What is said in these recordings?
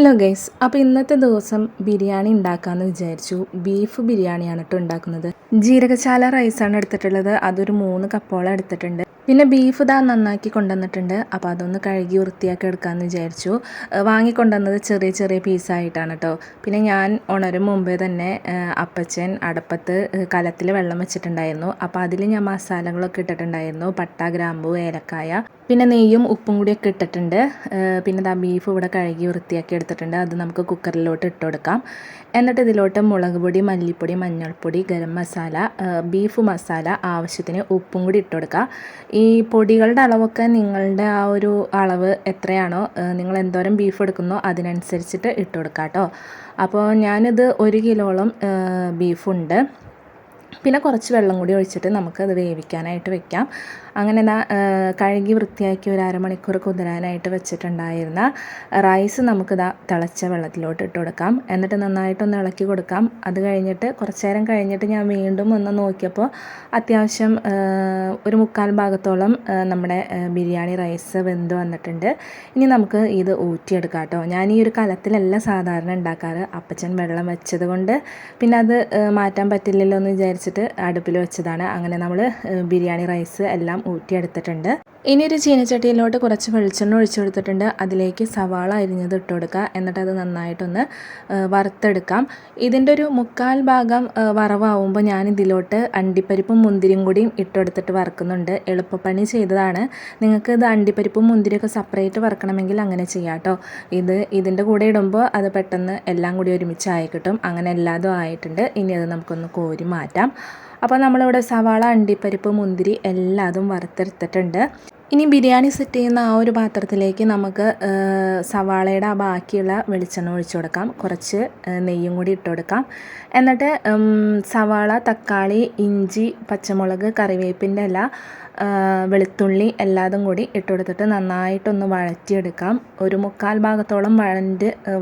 Hello guys, അപ്പോൾ ഇന്നത്തെ ദിവസം ബിരിയാണി ഉണ്ടാക്കാമെന്ന് വിചാരിച്ചു. ബീഫ് ബിരിയാണിയാണ് കേട്ടോ ഉണ്ടാക്കുന്നത്. ജീരകശാല റൈസാണ് എടുത്തിട്ടുള്ളത്. അതൊരു 3 കപ്പോളം എടുത്തിട്ടുണ്ട്. പിന്നെ ബീഫ് ഇതാ നന്നാക്കി കൊണ്ടുവന്നിട്ടുണ്ട്. അപ്പോൾ അതൊന്ന് കഴുകി വൃത്തിയാക്കി എടുക്കാമെന്ന് വിചാരിച്ചു. വാങ്ങിക്കൊണ്ടുവന്നത് ചെറിയ ചെറിയ പീസായിട്ടാണ് കേട്ടോ. പിന്നെ ഞാൻ ഉണരും മുമ്പേ തന്നെ അപ്പച്ചൻ അടുപ്പത്ത് കലത്തിൽ വെള്ളം വെച്ചിട്ടുണ്ടായിരുന്നു. അപ്പോൾ അതിൽ ഞാൻ മസാലകളൊക്കെ ഇട്ടിട്ടുണ്ടായിരുന്നു. പട്ട, ഗ്രാമ്പു, ഏലക്കായ, പിന്നെ നെയ്യും ഉപ്പും കൂടിയൊക്കെ ഇട്ടിട്ടുണ്ട്. പിന്നെ ഇതാ ബീഫ് ഇവിടെ കഴുകി വൃത്തിയാക്കി എടുത്തിട്ടുണ്ട്. അത് നമുക്ക് കുക്കറിലോട്ട് ഇട്ട് കൊടുക്കാം. എന്നിട്ട് ഇതിലോട്ട് മുളക് പൊടി, മല്ലിപ്പൊടി, മഞ്ഞൾപ്പൊടി, ഗരം മസാല, ബീഫ് മസാല, ആവശ്യത്തിന് ഉപ്പും കൂടി ഇട്ട് കൊടുക്കുക. ഈ പൊടികളുടെ അളവൊക്കെ നിങ്ങളുടെ ആ ഒരു അളവ് എത്രയാണോ, നിങ്ങൾ എന്തോരം ബീഫ് എടുക്കുന്നോ അതിനനുസരിച്ചിട്ട് ഇട്ട് കൊടുക്കുക കേട്ടോ. അപ്പോൾ ഞാനിത് 1 കിലോളം ബീഫുണ്ട്. പിന്നെ കുറച്ച് വെള്ളം കൂടി ഒഴിച്ചിട്ട് നമുക്കത് വേവിക്കാനായിട്ട് വെക്കാം. അങ്ങനെ കഴുകി വൃത്തിയാക്കി ഒരു അരമണിക്കൂർ കുതിരാനായിട്ട് വെച്ചിട്ടുണ്ടായിരുന്ന റൈസ് നമുക്കിതാ തിളച്ച വെള്ളത്തിലോട്ട് ഇട്ട് കൊടുക്കാം. എന്നിട്ട് നന്നായിട്ടൊന്ന് ഇളക്കി കൊടുക്കാം. അത് കഴിഞ്ഞിട്ട് കുറച്ച് നേരം കഴിഞ്ഞിട്ട് ഞാൻ വീണ്ടും ഒന്ന് നോക്കിയപ്പോൾ അത്യാവശ്യം ഒരു 1/4 ഭാഗത്തോളം നമ്മുടെ ബിരിയാണി റൈസ് വെന്ത് വന്നിട്ടുണ്ട്. ഇനി നമുക്ക് ഇത് ഊറ്റിയെടുക്കാം കേട്ടോ. ഞാൻ ഈ ഒരു കലത്തിലല്ല സാധാരണ ഉണ്ടാക്കാറ്. അപ്പച്ചൻ വെള്ളം വെച്ചത് കൊണ്ട് പിന്നെ അത് മാറ്റാൻ പറ്റില്ലല്ലോ എന്ന് വിചാരിച്ചിട്ട് അടുപ്പിൽ വെച്ചതാണ്. അങ്ങനെ നമ്മൾ ബിരിയാണി റൈസ് എല്ലാം ഊറ്റിയെടുത്തിട്ടുണ്ട്. ഇനി ഒരു ചീനച്ചട്ടിയിലോട്ട് കുറച്ച് വെളിച്ചെണ്ണ ഒഴിച്ചു കൊടുത്തിട്ടുണ്ട്. അതിലേക്ക് സവാള അരിഞ്ഞത് ഇട്ട് കൊടുക്കുക. എന്നിട്ട് അത് നന്നായിട്ടൊന്ന് വറുത്തെടുക്കാം. ഇതിൻ്റെ ഒരു 1/4 ഭാഗം വറവാകുമ്പോൾ ഞാൻ ഇതിലോട്ട് അണ്ടിപ്പരിപ്പും മുന്തിരിയും കൂടിയും ഇട്ടെടുത്തിട്ട് വറുക്കുന്നുണ്ട്. എളുപ്പപ്പണി ചെയ്തതാണ്. നിങ്ങൾക്ക് ഇത് അണ്ടിപ്പരിപ്പും മുന്തിരിയൊക്കെ സെപ്പറേറ്റ് വറുക്കണമെങ്കിൽ അങ്ങനെ ചെയ്യാം കേട്ടോ. ഇതിൻ്റെ കൂടെ ഇടുമ്പോൾ അത് പെട്ടെന്ന് എല്ലാം കൂടി ഒരുമിച്ചായി കിട്ടും. അങ്ങനെ എല്ലാതും ആയിട്ടുണ്ട്. ഇനി അത് നമുക്കൊന്ന് കോരി മാറ്റാം. അപ്പോൾ നമ്മളിവിടെ സവാള, അണ്ടിപ്പരിപ്പ്, മുന്തിരി എല്ലാതും വറുത്തെടുത്തിട്ടുണ്ട്. ഇനി ബിരിയാണി സെറ്റ് ചെയ്യുന്ന ആ ഒരു പാത്രത്തിലേക്ക് നമുക്ക് സവാളയുടെ ആ ബാക്കിയുള്ള വെളിച്ചെണ്ണ ഒഴിച്ചു കൊടുക്കാം. കുറച്ച് നെയ്യും കൂടി ഇട്ട് കൊടുക്കാം. എന്നിട്ട് സവാള, തക്കാളി, ഇഞ്ചി, പച്ചമുളക്, കറിവേപ്പിൻ്റെ ഇല, വെളുത്തുള്ളി എല്ലാതും കൂടി ഇട്ട് കൊടുത്തിട്ട് നന്നായിട്ടൊന്ന് വഴറ്റിയെടുക്കാം. ഒരു 1/4 ഭാഗത്തോളം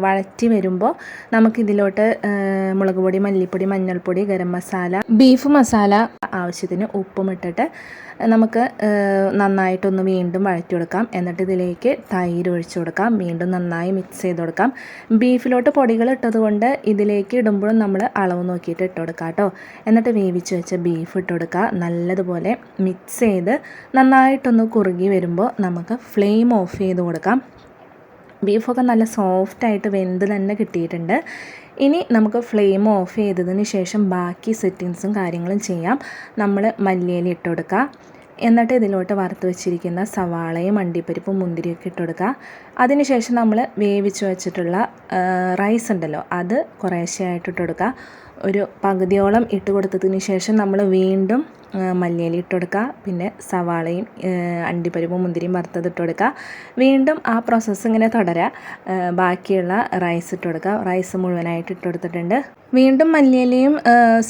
വഴറ്റി വരുമ്പോൾ നമുക്കിതിലോട്ട് മുളക് പൊടി, മല്ലിപ്പൊടി, മഞ്ഞൾപ്പൊടി, ഗരം മസാല, ബീഫ് മസാല, ആവശ്യത്തിന് ഉപ്പും ഇട്ടിട്ട് നമുക്ക് നന്നായിട്ടൊന്ന് വീണ്ടും വഴറ്റി കൊടുക്കാം. എന്നിട്ട് ഇതിലേക്ക് തൈര് ഒഴിച്ചു കൊടുക്കാം. വീണ്ടും നന്നായി മിക്സ് ചെയ്ത് കൊടുക്കാം. ബീഫിലോട്ട് പൊടികൾ ഇട്ടതുകൊണ്ട് ഇതിലേക്ക് ഇടുമ്പോഴും നമ്മൾ അളവ് നോക്കിയിട്ട് ഇട്ട് കൊടുക്കാം കേട്ടോ. എന്നിട്ട് വേവിച്ച് വെച്ച ബീഫ് ഇട്ട് കൊടുക്കുക. നല്ലതുപോലെ മിക്സ് ചെയ്ത് നന്നായിട്ടൊന്ന് കുറുകി വരുമ്പോൾ നമുക്ക് ഫ്ലെയിം ഓഫ് ചെയ്ത് കൊടുക്കാം. ബീഫൊക്കെ നല്ല സോഫ്റ്റായിട്ട് വെന്ത് തന്നെ കിട്ടിയിട്ടുണ്ട്. ഇനി നമുക്ക് ഫ്ലെയിം ഓഫ് ചെയ്തതിന് ശേഷം ബാക്കി സെറ്റിങ്സും കാര്യങ്ങളും ചെയ്യാം. നമ്മൾ മല്ലിയില ഇട്ട് കൊടുക്കുക. എന്നിട്ട് ഇതിലോട്ട് വറുത്ത് വെച്ചിരിക്കുന്ന സവാളയും അണ്ടിപ്പരിപ്പും മുന്തിരിയൊക്കെ ഇട്ട് കൊടുക്കുക. അതിനുശേഷം നമ്മൾ വേവിച്ച് വെച്ചിട്ടുള്ള റൈസ് ഉണ്ടല്ലോ, അത് കുറേശ്ശെയായിട്ട് ഇട്ട് കൊടുക്കുക. ഒരു പകുതിയോളം ഇട്ട് കൊടുത്തതിന് ശേഷം നമ്മൾ വീണ്ടും മല്ലിയില ഇട്ട് കൊടുക്കുക. പിന്നെ സവാളയും അണ്ടിപ്പരിപ്പും മുന്തിരിയും വറുത്തത് ഇട്ട് കൊടുക്കുക. വീണ്ടും ആ പ്രോസസ്സ് ഇങ്ങനെ തുടരുക. ബാക്കിയുള്ള റൈസ് ഇട്ട് കൊടുക്കുക. റൈസ് മുഴുവനായിട്ട് ഇട്ട് കൊടുത്തിട്ടുണ്ട്. വീണ്ടും മല്ലിയിലയും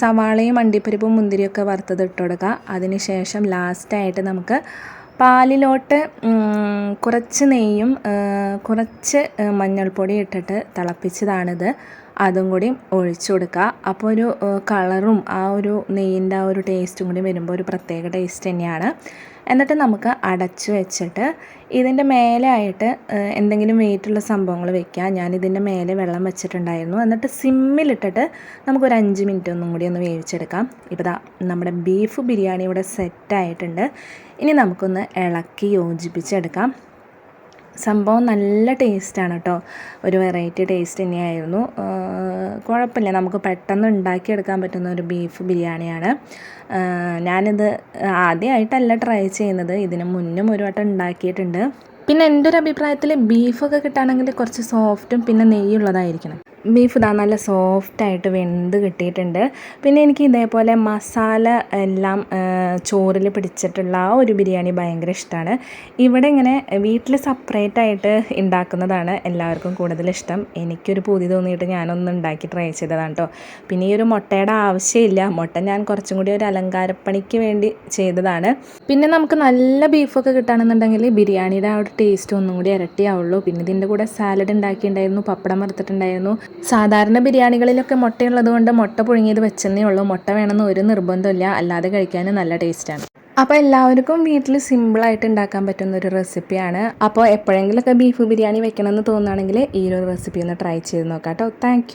സവാളയും അണ്ടിപ്പരിപ്പും മുന്തിരിയൊക്കെ വറുത്തത് ഇട്ട് കൊടുക്കുക. അതിനുശേഷം ലാസ്റ്റായിട്ട് നമുക്ക് പാലിലോട്ട് കുറച്ച് നെയ്യും കുറച്ച് മഞ്ഞൾപ്പൊടി ഇട്ടിട്ട് തിളപ്പിച്ചതാണിത്. അതും കൂടി ഒഴിച്ചു കൊടുക്കുക. അപ്പോൾ ഒരു കളറും ആ ഒരു നെയ്യിൻ്റെ ആ ഒരു ടേസ്റ്റും കൂടി വരുമ്പോൾ ഒരു പ്രത്യേക ടേസ്റ്റ് തന്നെയാണ്. എന്നിട്ട് നമുക്ക് അടച്ചു വെച്ചിട്ട് ഇതിൻ്റെ മേലെ ആയിട്ട് എന്തെങ്കിലും വെയിറ്റുള്ള സംഭവങ്ങൾ വെക്കുക. ഞാനിതിൻ്റെ മേലെ വെള്ളം വെച്ചിട്ടുണ്ടായിരുന്നു. എന്നിട്ട് സിമ്മിലിട്ടിട്ട് നമുക്കൊരു 5 മിനിറ്റ് ഒന്നും കൂടി ഒന്ന് വേവിച്ചെടുക്കാം. ഇപ്പോൾ നമ്മുടെ ബീഫ് ബിരിയാണി ഇവിടെ സെറ്റായിട്ടുണ്ട്. ഇനി നമുക്കൊന്ന് ഇളക്കി യോജിപ്പിച്ചെടുക്കാം. സംഭവം നല്ല ടേസ്റ്റാണ് കേട്ടോ. ഒരു വെറൈറ്റി ടേസ്റ്റ് തന്നെയായിരുന്നു. കുഴപ്പമില്ല, നമുക്ക് പെട്ടെന്ന് ഉണ്ടാക്കിയെടുക്കാൻ പറ്റുന്ന ഒരു ബീഫ് ബിരിയാണിയാണ്. ഞാനിത് ആദ്യമായിട്ടല്ല ട്രൈ ചെയ്യുന്നത്. ഇതിന് മുന്നും ഒരു വട്ടം ഉണ്ടാക്കിയിട്ടുണ്ട്. പിന്നെ എൻ്റെ ഒരു അഭിപ്രായത്തിൽ ബീഫൊക്കെ കിട്ടുകയാണെങ്കിൽ കുറച്ച് സോഫ്റ്റും പിന്നെ നെയ്യുള്ളതായിരിക്കണം. ബീഫ് നല്ല സോഫ്റ്റായിട്ട് വെന്ത് കിട്ടിയിട്ടുണ്ട്. പിന്നെ എനിക്ക് ഇതേപോലെ മസാല എല്ലാം ചോറിൽ പിടിച്ചിട്ടുള്ള ആ ഒരു ബിരിയാണി ഭയങ്കര ഇഷ്ടമാണ്. ഇവിടെ ഇങ്ങനെ വീട്ടിൽ സെപ്പറേറ്റായിട്ട് ഉണ്ടാക്കുന്നതാണ് എല്ലാവർക്കും കൂടുതലിഷ്ടം. എനിക്കൊരു പൂതി തോന്നിയിട്ട് ഞാനൊന്ന് ഉണ്ടാക്കി ട്രൈ ചെയ്തതാണ് കേട്ടോ. പിന്നെ ഈ ഒരു മുട്ടയുടെ ആവശ്യമില്ല. മുട്ട ഞാൻ കുറച്ചും കൂടി ഒരു അലങ്കാരപ്പണിക്ക് വേണ്ടി ചെയ്തതാണ്. പിന്നെ നമുക്ക് നല്ല ബീഫൊക്കെ കിട്ടുകയാണെന്നുണ്ടെങ്കിൽ ബിരിയാണിയുടെ ആ ഒരു ടേസ്റ്റ് ഒന്നും കൂടി ഇരട്ടിയാവുള്ളൂ. പിന്നെ ഇതിൻ്റെ കൂടെ സാലഡ് ഉണ്ടാക്കിയിട്ടുണ്ടായിരുന്നു, പപ്പടം വറുത്തിട്ടുണ്ടായിരുന്നു. സാധാരണ ബിരിയാണികളിലൊക്കെ മുട്ടയുള്ളത് കൊണ്ട് മുട്ട പുഴുങ്ങിയത് വെച്ചെന്നേ ഉള്ളൂ. മുട്ട വേണമെന്ന് ഒരു നിർബന്ധമില്ല, അല്ലാതെ കഴിക്കാൻ നല്ല ടേസ്റ്റാണ്. അപ്പോൾ എല്ലാവർക്കും വീട്ടിൽ സിമ്പിളായിട്ട് ഉണ്ടാക്കാൻ പറ്റുന്ന ഒരു റെസിപ്പിയാണ്. അപ്പോൾ എപ്പോഴെങ്കിലുമൊക്കെ ബീഫ് ബിരിയാണി വെക്കണമെന്ന് തോന്നുകയാണെങ്കിൽ ഈ ഒരു റെസിപ്പി ഒന്ന് ട്രൈ ചെയ്ത് നോക്കാം കേട്ടോ. താങ്ക്